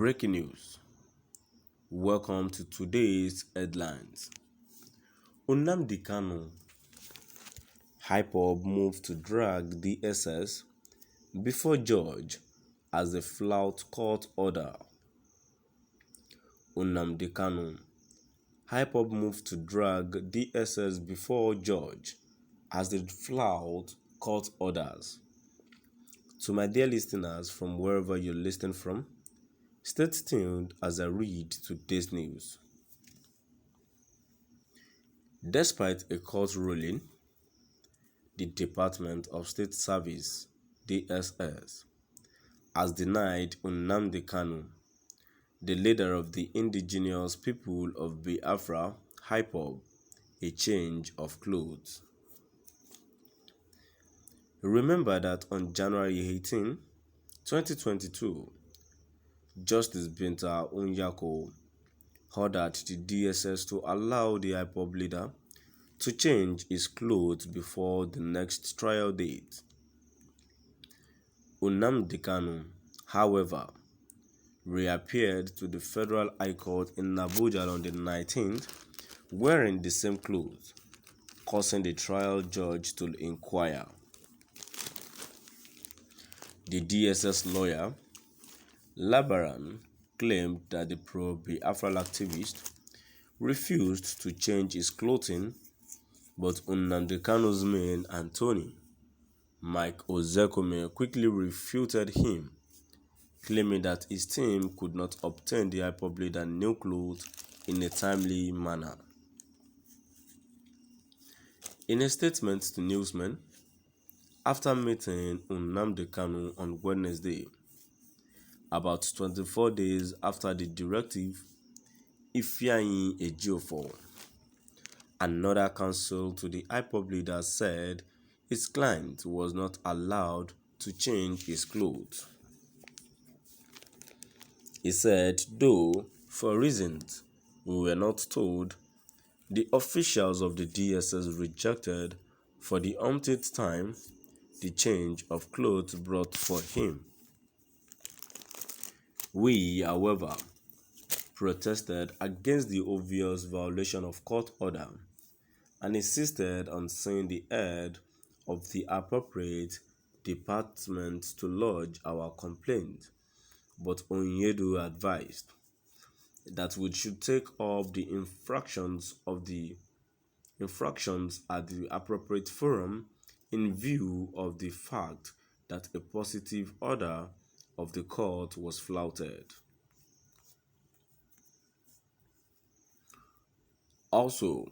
Breaking news. Welcome to today's headlines. Nnamdi Kanu, IPOB moved to drag DSS before judge as they flout court order. Nnamdi Kanu, IPOB moved to drag DSS before judge as they flout court orders. To my dear listeners from wherever you're listening from, stay tuned as I read today's news. Despite a court ruling, the Department of State Service (DSS) has denied Nnamdi Kanu, the leader of the indigenous people of Biafra (IPOB), a change of clothes. Remember that on January 18, 2022, Justice Binta Onyako ordered the DSS to allow the IPOB leader to change his clothes before the next trial date. Nnamdi Kanu, however, reappeared to the Federal High Court in Abuja on the 19th wearing the same clothes, causing the trial judge to inquire. The DSS lawyer, Labaran, claimed that the pro-Biafra activist refused to change his clothing, but Nnamdi Kanu's main attorney, Mike Ozekome, quickly refuted him, claiming that his team could not obtain the IPOB leader new clothes in a timely manner. In a statement to newsmen, after meeting Nnamdi Kanu on Wednesday, about 24 days after the directive, Ifeanyi Ejiofor, another counsel to the IPOB leader, said his client was not allowed to change his clothes. He said, though, for reasons we were not told, the officials of the DSS rejected for the umpteenth time the change of clothes brought for him. We, however, protested against the obvious violation of court order and insisted on seeing the head of the appropriate department to lodge our complaint, but Onyedu advised that we should take up the infractions at the appropriate forum in view of the fact that a positive order of the court was flouted. Also,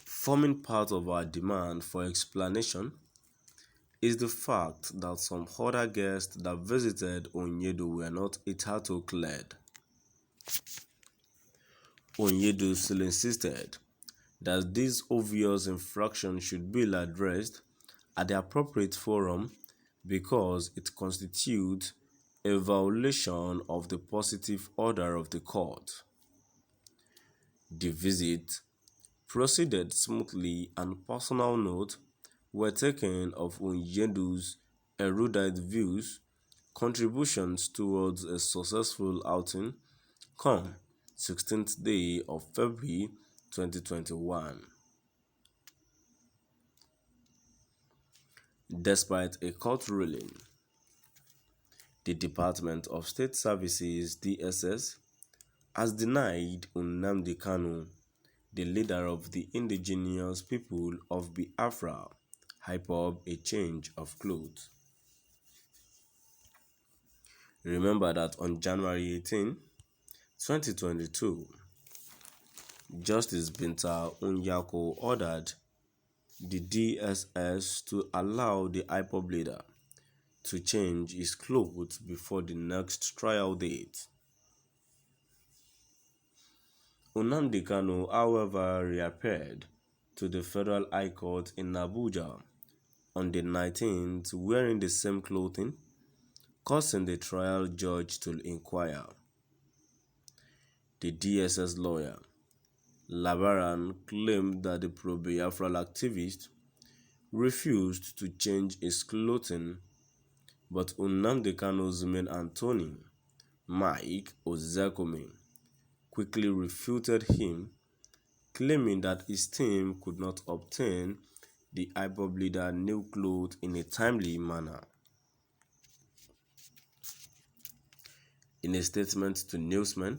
forming part of our demand for explanation is the fact that some other guests that visited Onyedu were not hitherto cleared. Onyedu still insisted that this obvious infraction should be addressed at the appropriate forum because it constitutes a violation of the positive order of the court. The visit proceeded smoothly and personal notes were taken of Onyedu's erudite views, contributions towards a successful outing come 16th day of February 2021. Despite a court ruling, the Department of State Services (DSS) has denied Nnamdi Kanu, the leader of the indigenous people of Biafra (IPOB), a change of clothes. Remember that on January 18, 2022, Justice Binta Onyako ordered the DSS to allow the IPOB leader to change his clothes before the next trial date. Nnamdi Kanu, however, reappeared to the Federal High Court in Abuja on the 19th wearing the same clothing, causing the trial judge to inquire. The DSS lawyer, Labaran, claimed that the pro-Biafra activist refused to change his clothing, but Nnamdi Kanu's main attorney, Mike Shøçkīñg, quickly refuted him, claiming that his team could not obtain the IPOB leader new clothes in a timely manner. In a statement to newsmen,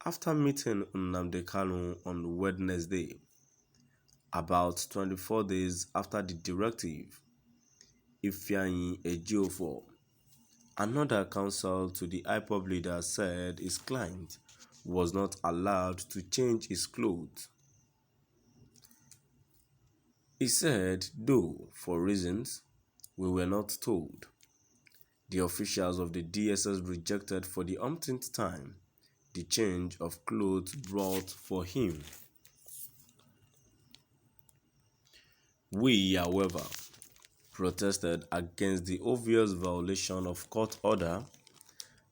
after meeting Nnamdi on Wednesday, about 24 days after the directive, Ifeanyi Ejiofor, another counsel to the IPOB leader, said his client was not allowed to change his clothes. He said, though, for reasons we were not told, the officials of the DSS rejected for the umpteenth time the change of clothes brought for him. We, however, protested against the obvious violation of court order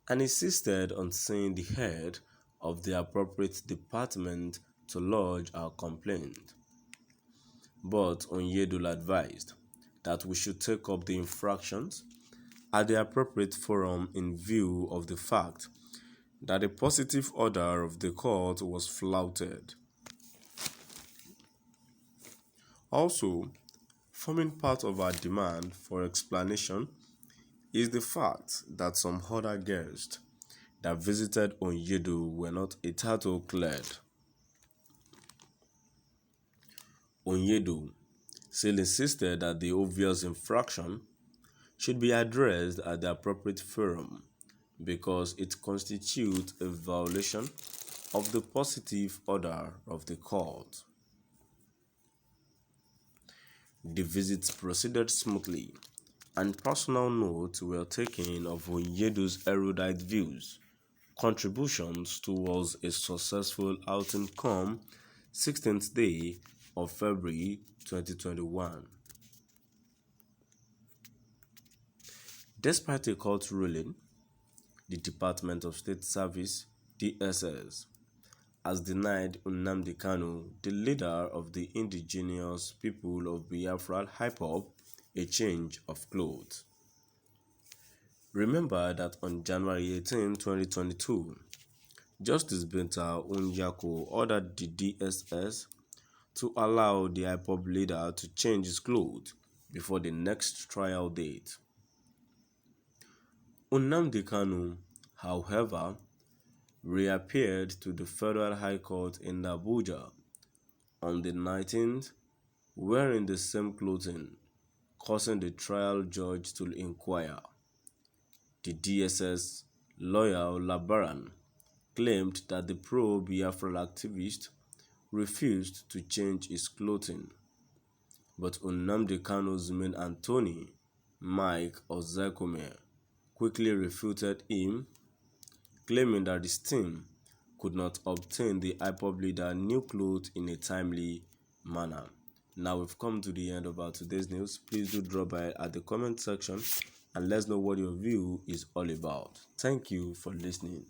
and insisted on seeing the head of the appropriate department to lodge our complaint. But Onyedula advised that we should take up the infractions at the appropriate forum in view of the fact that the positive order of the court was flouted. Also, forming part of our demand for explanation is the fact that some other guests that visited Onyedu were not a title cleared. Onyedu still insisted that the obvious infraction should be addressed at the appropriate forum because it constitutes a violation of the positive order of the court. The visits proceeded smoothly, and personal notes were taken of Onyedu's erudite views, contributions towards a successful outing come 16th day of February 2021. Despite a court ruling, the Department of State Service (DSS) has denied Nnamdi, the leader of the indigenous people of Biafra IPOB, a change of clothes. Remember that on January 18, 2022, Justice Binta Onyako ordered the DSS to allow the IPOB leader to change his clothes before the next trial date. Nnamdi, however, reappeared to the Federal High Court in Abuja on the 19th wearing the same clothing, causing the trial judge to inquire. The DSS lawyer Labaran claimed that the pro-Biafra activist refused to change his clothing, but Nnamdi's main attorney, Mike Shøçkīñg, quickly refuted him, claiming that his team could not obtain the IPOB leader new clothes in a timely manner. Now we've come to the end of our today's news. Please do drop by at the comment section and let us know what your view is all about. Thank you for listening.